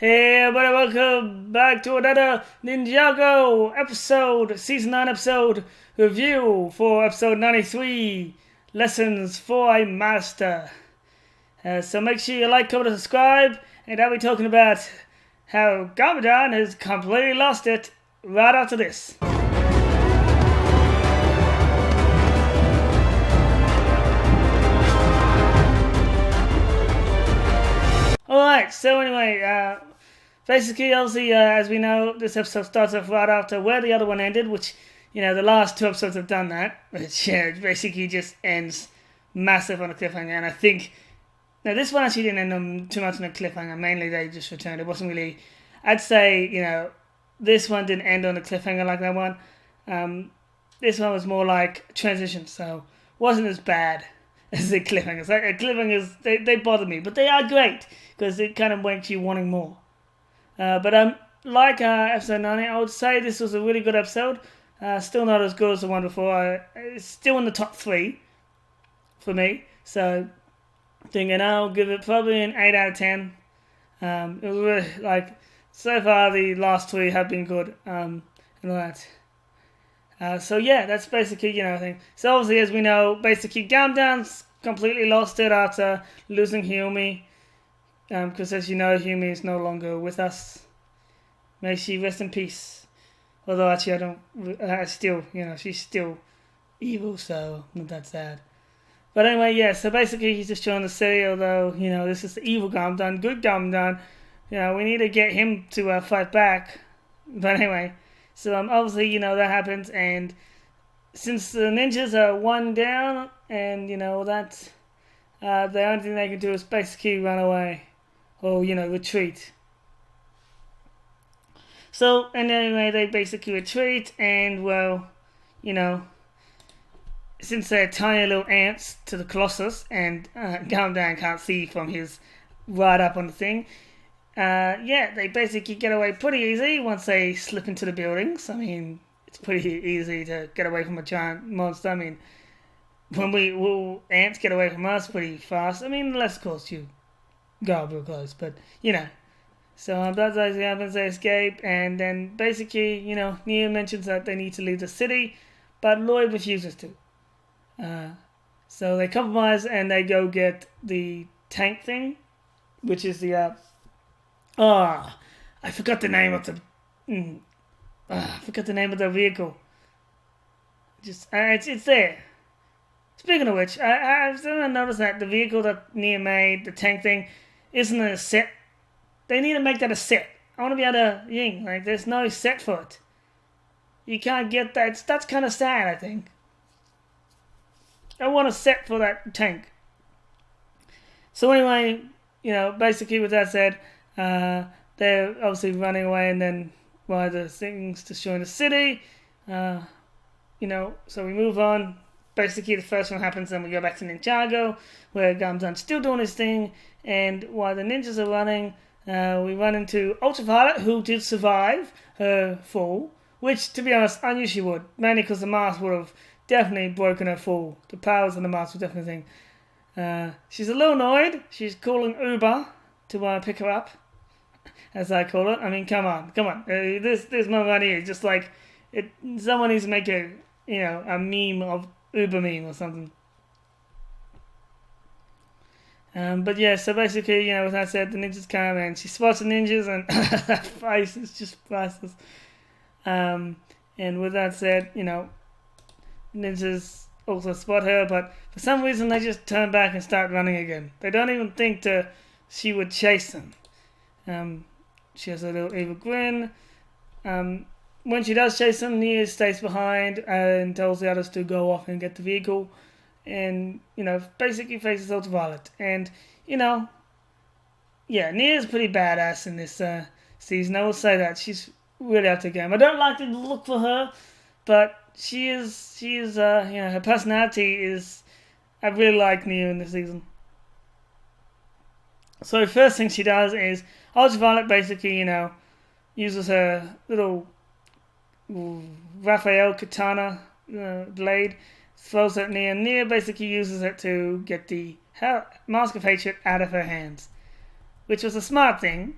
Hey everybody, welcome back to another Ninjago episode, season 9 episode review for episode 93, Lessons for a Master. So make sure you like, comment, and subscribe, and I'll be talking about how Garmadon has completely lost it right after this. Alright, so anyway, basically, obviously, as we know, this episode starts off right after where the other one ended, which, the last two episodes have done that, which basically just ends massive on a cliffhanger, and I think, now this one actually didn't end on too much on a cliffhanger, mainly they just returned, it wasn't really, I'd say, this one didn't end on a cliffhanger like that one, this one was more like transition, so wasn't as bad as the cliffhangers. Like, cliffhangers, they bother me, but they are great, because it kind of makes you wanting more. But like episode 90, I would say this was a really good episode. Still not as good as the one before. It's still in the top 3 for me. So, thinking I'll give it probably an 8 out of 10. It was really, so far the last 3 have been good. And all that. So yeah, that's basically, I think. So obviously, as we know, basically Garmadon's completely lost it after losing Humi. Because as you know, Humi is no longer with us. May she rest in peace. Although actually she's still evil, so not that sad. But anyway, yeah, so basically he's just showing the city, although, this is the evil Garmadon, good Garmadon. We need to get him to fight back. But anyway, so obviously, that happens, and since the ninjas are one down, and, that the only thing they can do is basically run away. Or, retreat. So, and anyway, they basically retreat, and, well, since they're tiny little ants to the Colossus, and Garmadon can't see from his right up on the thing, they basically get away pretty easy once they slip into the buildings. I mean, it's pretty easy to get away from a giant monster. I mean, when ants get away from us pretty fast. I mean, unless, of course, you go real close, but so that's what happens. They escape, and then basically, Nia mentions that they need to leave the city, but Lloyd refuses to. So they compromise and they go get the tank thing, which is the I forgot the name of the vehicle. Just it's there. Speaking of which, I've started to notice that the vehicle that Nia made, the tank thing, isn't a set. They need to make that a set. I want to be able to, there's no set for it. You can't get that. That's kind of sad, I think. I want a set for that tank. So anyway, basically with that said, they're obviously running away, and then while the thing's destroying the city, so we move on. Basically, the first one happens, then we go back to Ninjago, where Garmadon's still doing his thing, and while the ninjas are running, we run into Ultraviolet, who did survive her fall, which, to be honest, I knew she would, mainly because the mask would have definitely broken her fall. The powers of the mask were definitely a thing. She's a little annoyed. She's calling Uber to pick her up, as I call it. I mean, come on. There's no money. It's just like, someone needs to make a meme of Uber meme or something. But yeah, so basically, with that said, the ninjas come and she spots the ninjas, and that face is just priceless. And with that said, ninjas also spot her, but for some reason they just turn back and start running again. They don't even think she would chase them. She has a little evil grin. When she does chase them, Nia stays behind and tells the others to go off and get the vehicle. And, basically faces Ultraviolet. And, Nia's pretty badass in this season. I will say that. She's really out to the game. I don't like to look for her, but she is, her personality is, I really like Nia in this season. So the first thing she does is, Ultraviolet basically, uses her little Raphael katana blade, throws it at Nia. Nia basically uses it to get the Mask of Hatred out of her hands, which was a smart thing,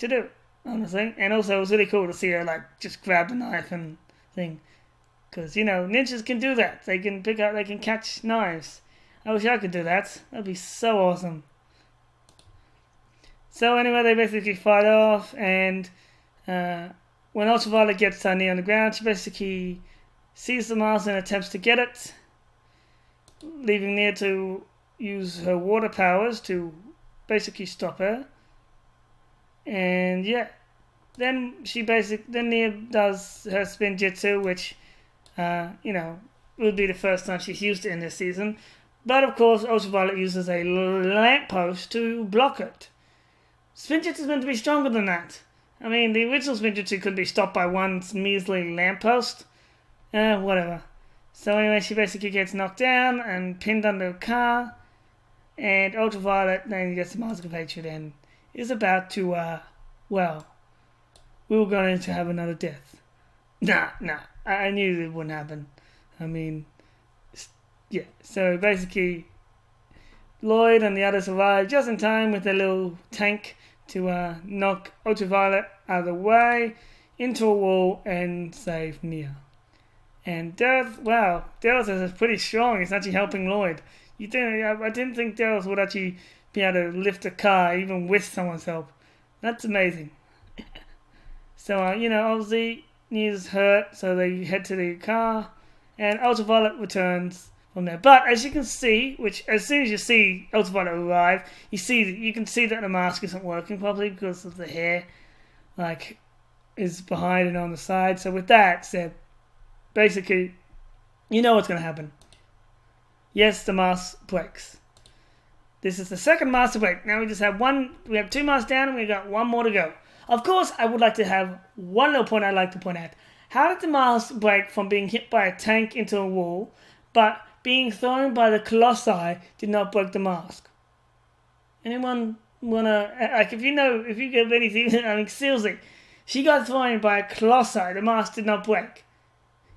to do, honestly. And also, it was really cool to see her, like, just grab the knife and thing. Because, you know, ninjas can do that. They can they can catch knives. I wish I could do that. That'd be so awesome. So anyway, they basically fight off, and when Ultraviolet gets Nia on the ground, she basically sees the mask and attempts to get it, leaving Nia to use her water powers to basically stop her. And yeah, then Nia does her spin jutsu, which you know, would be the first time she's used it in this season. But of course, Ultraviolet uses a lamppost to block it. Spin jutsu is meant to be stronger than that. I mean, the original spin jutsu could be stopped by one measly lamppost. Whatever. So anyway, she basically gets knocked down and pinned under a car. And Ultraviolet then gets the mask of hatred and is about to, well, we were going to have another death. Nah. I knew it wouldn't happen. I mean, yeah. So basically, Lloyd and the others arrive just in time with their little tank to knock Ultraviolet out of the way into a wall and save Nia. And Dareth is pretty strong. He's actually helping Lloyd. I didn't think Dareth would actually be able to lift a car even with someone's help. That's amazing. So, you know, obviously Nia's hurt, so they head to the car, and Ultraviolet returns from there. But as you can see, which as soon as you see Ultraviolet arrive, you can see that the mask isn't working properly because of the hair, like, is behind and on the side. So with that said, basically, you know what's going to happen. Yes, the mask breaks. This is the second mask to break. Now we just have one. We have 2 masks down, and we got 1 more to go. Of course, I would like to have one little point I'd like to point out. How did the mask break from being hit by a tank into a wall, but being thrown by the Colossi did not break the mask? Anyone wanna, like, if you give anything, I mean, seriously, she got thrown by a Colossi, the mask did not break.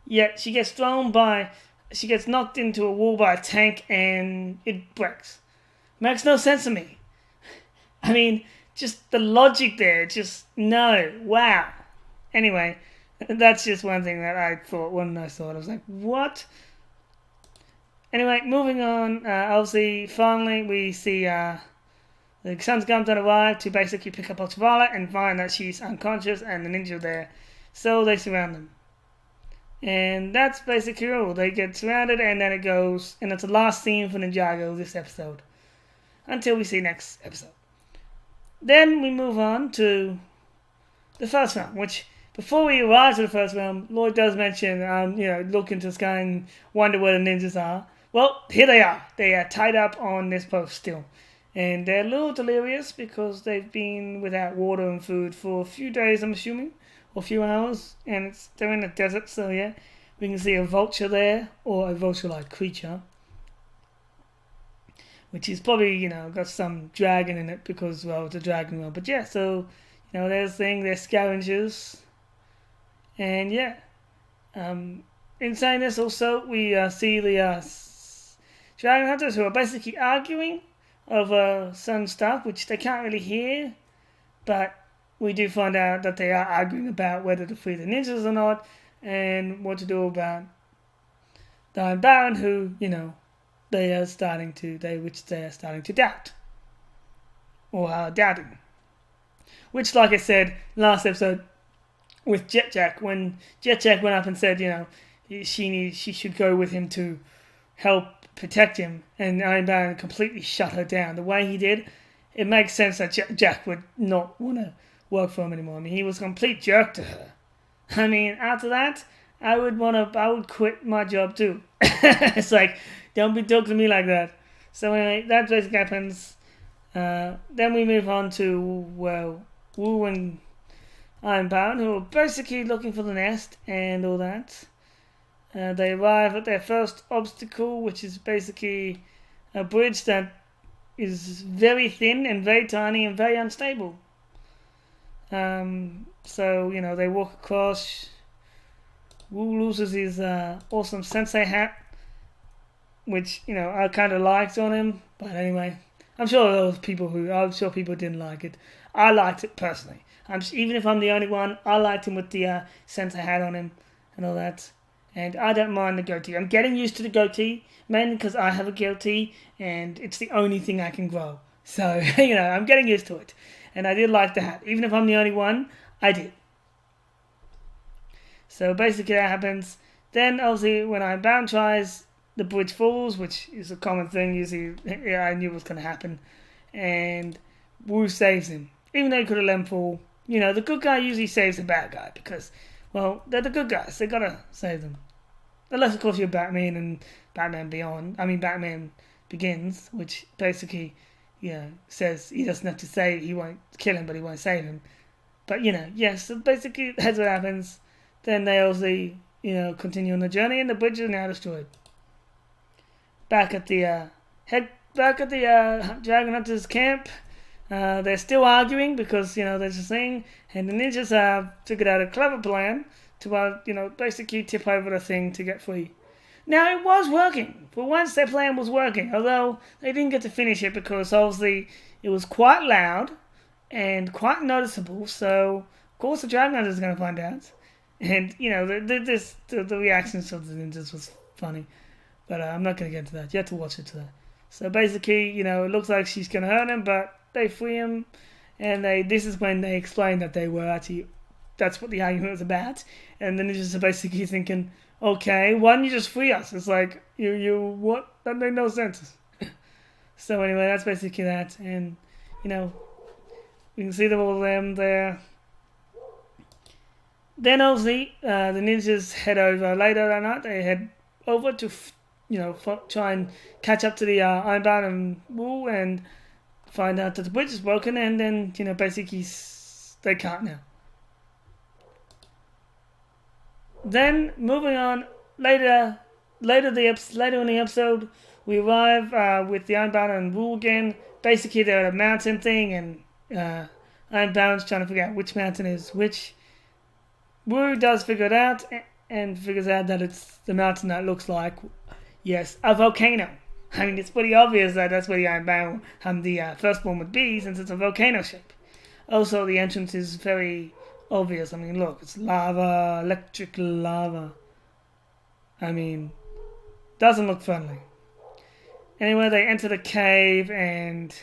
Yet she gets knocked into a wall by a tank and it breaks. Makes no sense to me. I mean, just the logic there, just no, wow. Anyway, that's just one thing that I thought when I saw it. I was like, what? Anyway, moving on, obviously, finally, we see the Sun's Garmadon arrive to basically pick up Ultraviolet and find that she's unconscious and the ninja there. So they surround them. And that's basically all. They get surrounded and then it goes, and it's the last scene for Ninjago this episode. Until we see next episode. Then we move on to the first round, which before we arrive to the first round, Lloyd does mention, look into the sky and wonder where the ninjas are. Well, here they are. They are tied up on this post still. And they're a little delirious because they've been without water and food for a few days, I'm assuming, or a few hours. And they're in the desert, so yeah. We can see a vulture there, or a vulture-like creature. Which is probably, got some dragon in it because, well, it's a dragon world. But yeah, so, there's they're scavengers. And yeah. In saying this also, we see the dragon hunters who are basically arguing over some stuff, which they can't really hear. But we do find out that they are arguing about whether to free the ninjas or not, and what to do about the Iron Baron, who, they are starting to doubt. Or are doubting. Which, like I said last episode with Jetjack, when Jetjack went up and said, she should go with him to help protect him, and Iron Baron completely shut her down. The way he did, it makes sense that Jack would not want to work for him anymore. I mean, he was a complete jerk to her. I mean, after that, I would quit my job too. It's like, don't be talking to me like that. So anyway, that basically happens. Then we move on to, Wu and Iron Baron, who are basically looking for the nest and all that. They arrive at their first obstacle, which is basically a bridge that is very thin and very tiny and very unstable. So, they walk across. Wu loses his awesome sensei hat, which, I kind of liked on him. But anyway, I'm sure people didn't like it. I liked it personally. Even if I'm the only one, I liked him with the center hat on him and all that. And I don't mind the goatee. I'm getting used to the goatee, mainly because I have a goatee and it's the only thing I can grow. So, I'm getting used to it. And I did like the hat. Even if I'm the only one, I did. So basically that happens. Then obviously when Ironbound tries, the bridge falls, which is a common thing. Usually, I knew was going to happen. And Wu saves him. Even though he could have let him fall. The good guy usually saves the bad guy because, well, they're the good guys. They gotta save them. Unless, of course, you're Batman and Batman Batman Begins, which basically, says he doesn't have to say he won't kill him, but he won't save him. But, yes, so basically that's what happens. Then they obviously, continue on the journey, and the bridge is now destroyed. Back at the Dragon Hunters camp, they're still arguing because there's a thing, and the ninjas have figured out a clever plan to basically tip over the thing to get free. Now it was working. For once, their plan was working, although they didn't get to finish it because obviously it was quite loud and quite noticeable. So of course the Dragon Hunters is going to find out, and the reactions of the ninjas was funny. But I'm not going to get into that. You have to watch it to that. So basically, it looks like she's going to hurt him, but they free him. And this is when they explain that they were actually, that's what the argument was about. And the ninjas are basically thinking, okay, why don't you just free us? It's like, what? That made no sense. So anyway, that's basically that. And, we can see them all them there. Then obviously, the ninjas head over later that night. They head over to try and catch up to the Ironbound and Wu and find out that the bridge is broken, and then, basically they can't now. Then, moving on, later in the episode, we arrive with the Ironbound and Wu again. Basically, they're at a mountain thing, and Ironbound's trying to figure out which mountain is which. Wu does figure it out, and figures out that it's the mountain that looks like, yes, a volcano. I mean, it's pretty obvious that that's where the Ironbound and the firstborn would be, since it's a volcano shape. Also, the entrance is very obvious. I mean, look, it's lava, electric lava. I mean, doesn't look friendly. Anyway, they enter the cave, and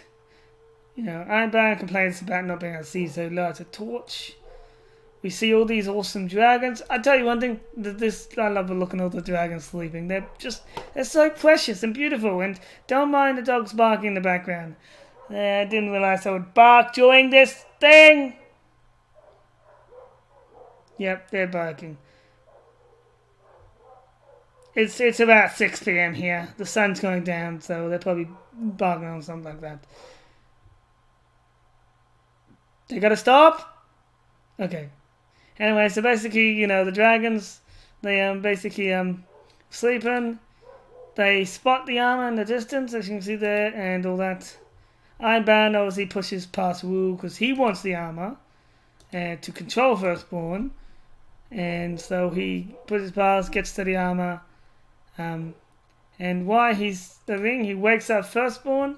Ironbound complains about not being able to see, so he lights a torch. We see all these awesome dragons. I tell you one thing, I love looking at all the dragons sleeping. They're so precious and beautiful. And don't mind the dogs barking in the background. I didn't realize I would bark during this thing. Yep, they're barking. It's about 6 p.m. here. The sun's going down, so they're probably barking on something like that. They gotta stop? Okay. Anyway, so basically, the dragons, they basically sleeping. They spot the armor in the distance, as you can see there, and all that. Ironbound obviously pushes past Wu because he wants the armor to control Firstborn. And so he pushes past, gets to the armor. And while he's the ring, he wakes up Firstborn.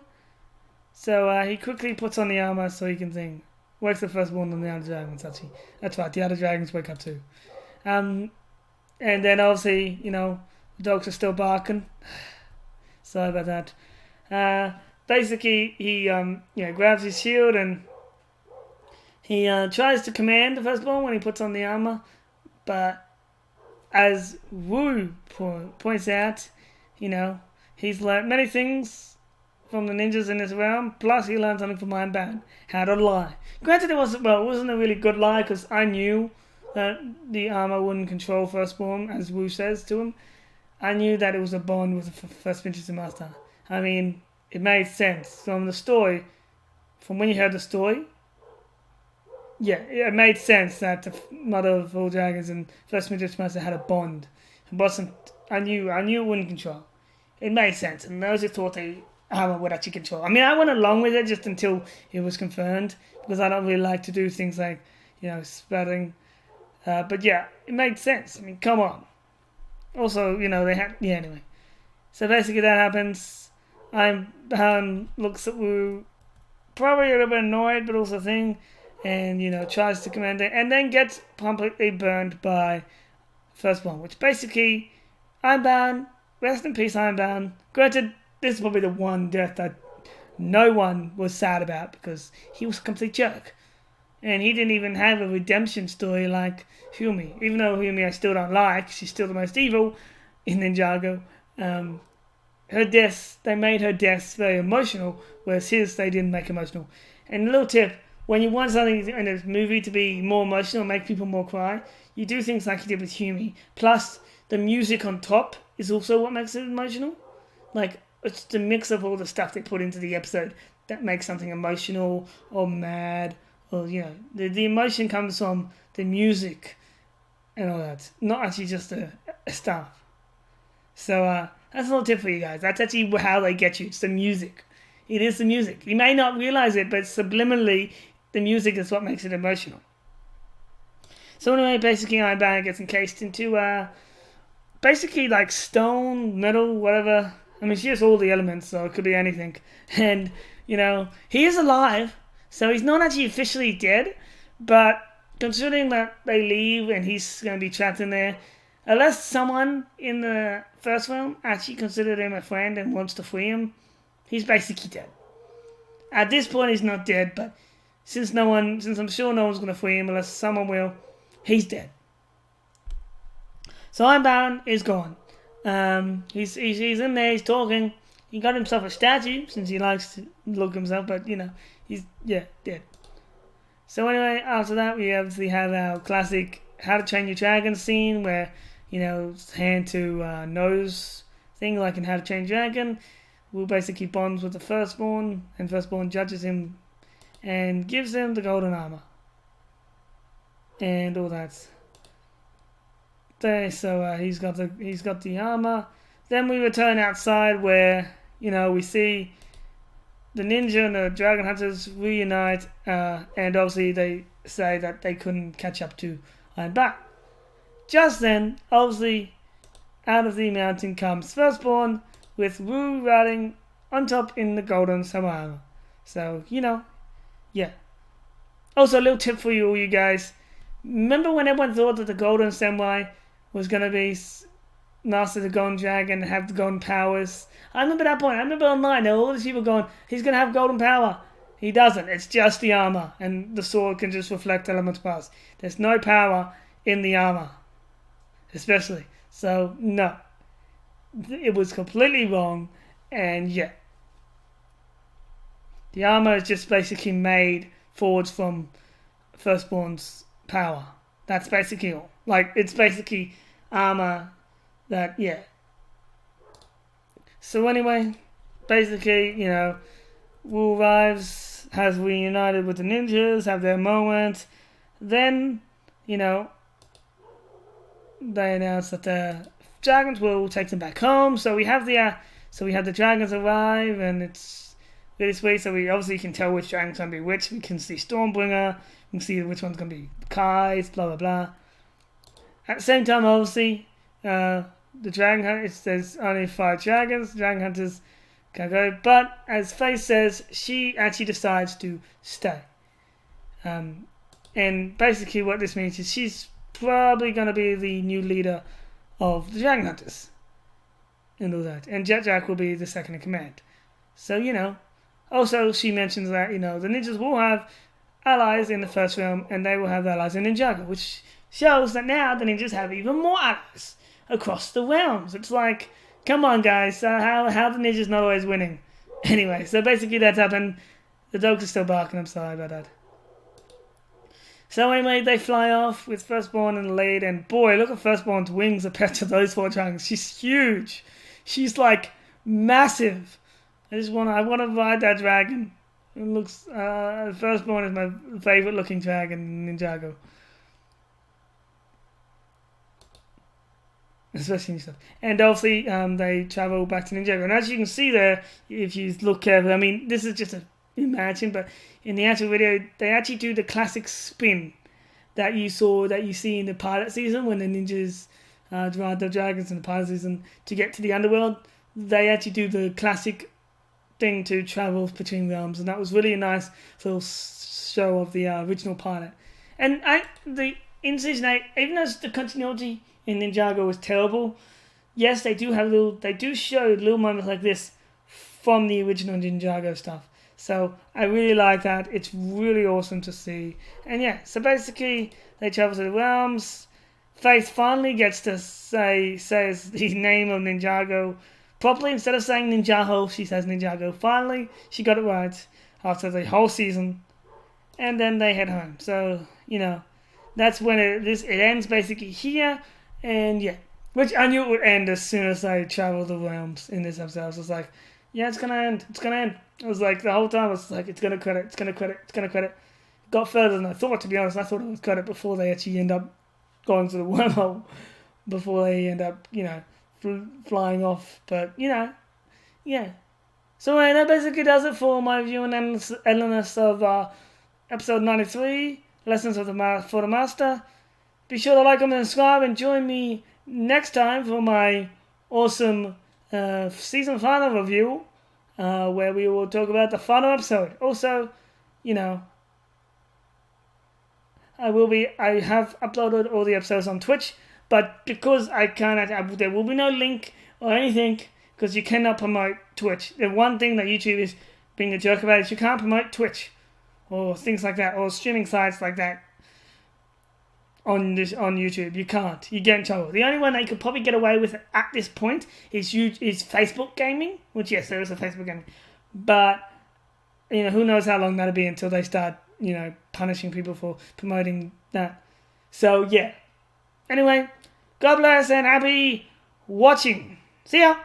So he quickly puts on the armor so he can sing. Wakes the Firstborn and the other dragons, actually. That's right, the other dragons wake up too. And then obviously, the dogs are still barking. Sorry about that. Basically, he grabs his shield and he tries to command the Firstborn when he puts on the armor. But as Wu points out, he's learned many things from the ninjas in this realm, plus he learned something from Ironbound, how to lie. Granted, it wasn't a really good lie, because I knew that the armor wouldn't control Firstborn, as Wu says to him. I knew that it was a bond with the First Fantasy Master. I mean, it made sense from the story, from when you heard the story. Yeah, it made sense that the Mother of all Dragons and First Fantasy Master had a bond. It wasn't. I knew it wouldn't control. It made sense, and those who thought they armor would actually control. I mean, I went along with it just until it was confirmed, because I don't really like to do things like, spreading. But yeah, it made sense. I mean, come on. Also, they had... Yeah, anyway. So basically that happens. Ironbound looks at Wu, probably a little bit annoyed, but also thing, and tries to command it, and then gets completely burned by Firstborn, which basically, Ironbound, rest in peace, Ironbound. Granted, this is probably the one death that no one was sad about because he was a complete jerk. And he didn't even have a redemption story like Humi. Even though Humi I still don't like, she's still the most evil in Ninjago. Her deaths, they made her deaths very emotional, whereas his they didn't make emotional. And a little tip, when you want something in a movie to be more emotional, make people more cry, you do things like you did with Humi. Plus, the music on top is also what makes it emotional. Like, it's the mix of all the stuff they put into the episode that makes something emotional or mad. Or, the emotion comes from the music and all that. Not actually just a stuff. So, that's a little tip for you guys. That's actually how they get you. It's the music. It is the music. You may not realize it, but subliminally, the music is what makes it emotional. So anyway, basically Ironbound gets encased into, basically like stone, metal, whatever. I mean, she has all the elements, so it could be anything. And, he is alive, so he's not actually officially dead, but considering that they leave and he's going to be trapped in there, unless someone in the first film actually considered him a friend and wants to free him, he's basically dead. At this point, he's not dead, but since I'm sure no one's going to free him unless someone will, he's dead. So Ironbound is gone. He's in there, he's talking. He got himself a statue since he likes to look himself, but he's dead. So anyway, after that we obviously have our classic How to Train Your Dragon scene where, hand to nose thing like in How to Train Your Dragon. Will basically bonds with the Firstborn, and Firstborn judges him and gives him the golden armor. And all that. There, so he's got the armor. Then we return outside where, we see the ninja and the dragon hunters reunite, and obviously they say that they couldn't catch up to Ironbound. Just then, obviously, out of the mountain comes Firstborn with Wu riding on top in the golden samurai armor. So, yeah. Also, a little tip for you all you guys. Remember when everyone thought that the golden samurai was going to be master the golden dragon and have the golden powers? I remember that point. I remember online, there were all these people going, he's going to have golden power. He doesn't. It's just the armor, and the sword can just reflect elemental powers. There's no power in the armor, especially. So, no. It was completely wrong, and yeah. The armor is just basically forged from Firstborn's power. That's basically all. Like, it's basically armor that, yeah. So anyway, basically, Wu arrives, has reunited with the ninjas, have their moment. Then, they announce that the dragons will take them back home. So we have the dragons arrive, and it's really sweet. So we obviously can tell which dragon's gonna be which. We can see Stormbringer. We can see which one's gonna be Kai's. Blah blah blah. At the same time, obviously, the dragon hunters. There's only 5 dragons. Dragon hunters can go, but as Faye says, she actually decides to stay. And basically, what this means is she's probably gonna be the new leader of the dragon hunters and all that, and Jack will be the second in command. So also she mentions that the ninjas will have allies in the first realm, and they will have allies in Ninjago, which shows that now the ninjas have even more allies across the realms. It's like, come on guys, how the ninjas not always winning? Anyway, so basically that's happened. The dogs are still barking, I'm sorry about that. So anyway, they fly off with Firstborn in the lead, and boy, look at Firstborn's wings compared to those 4 dragons. She's huge. She's like massive. I want to ride that dragon. It looks, Firstborn is my favorite looking dragon in Ninjago. Especially in stuff. And obviously, they travel back to Ninjago. And as you can see there, if you look carefully, I mean, this is just a imagine, but in the actual video, they actually do the classic spin that you see in the pilot season when the ninjas ride the dragons in the pilot season to get to the underworld. They actually do the classic thing to travel between realms, and that was really a nice little show of the original pilot. And in season 8, even though the continuity in Ninjago was terrible, yes, they do show little moments like this from the original Ninjago stuff. So I really like that. It's really awesome to see. And yeah, so basically they travel to the realms. Faith finally gets to says the name of Ninjago properly. Instead of saying Ninjago, she says Ninjago. Finally, she got it right after the whole season. And then they head home. So, that's when it ends basically here. And yeah, which I knew it would end as soon as I traveled the realms in this episode. I was like, yeah, it's gonna end. It's gonna end. I was like, the whole time I was like, it's gonna credit. It's gonna credit. It's gonna credit. Got further than I thought, to be honest. I thought it was credit before they actually end up going to the wormhole, before they end up, flying off. But yeah. So that basically does it for my view and analysis of episode 93, Lessons for the Master. Be sure to like, comment, and subscribe, and join me next time for my awesome season final review, where we will talk about the final episode. Also, I have uploaded all the episodes on Twitch, but because there will be no link or anything, because you cannot promote Twitch. The one thing that YouTube is being a jerk about is you can't promote Twitch or things like that, or streaming sites like that on YouTube. You can't. You get in trouble. The only one that you could probably get away with at this point is Facebook gaming, which yes, there is a Facebook gaming, but who knows how long that'll be until they start punishing people for promoting that. So yeah. Anyway, God bless and happy watching. See ya.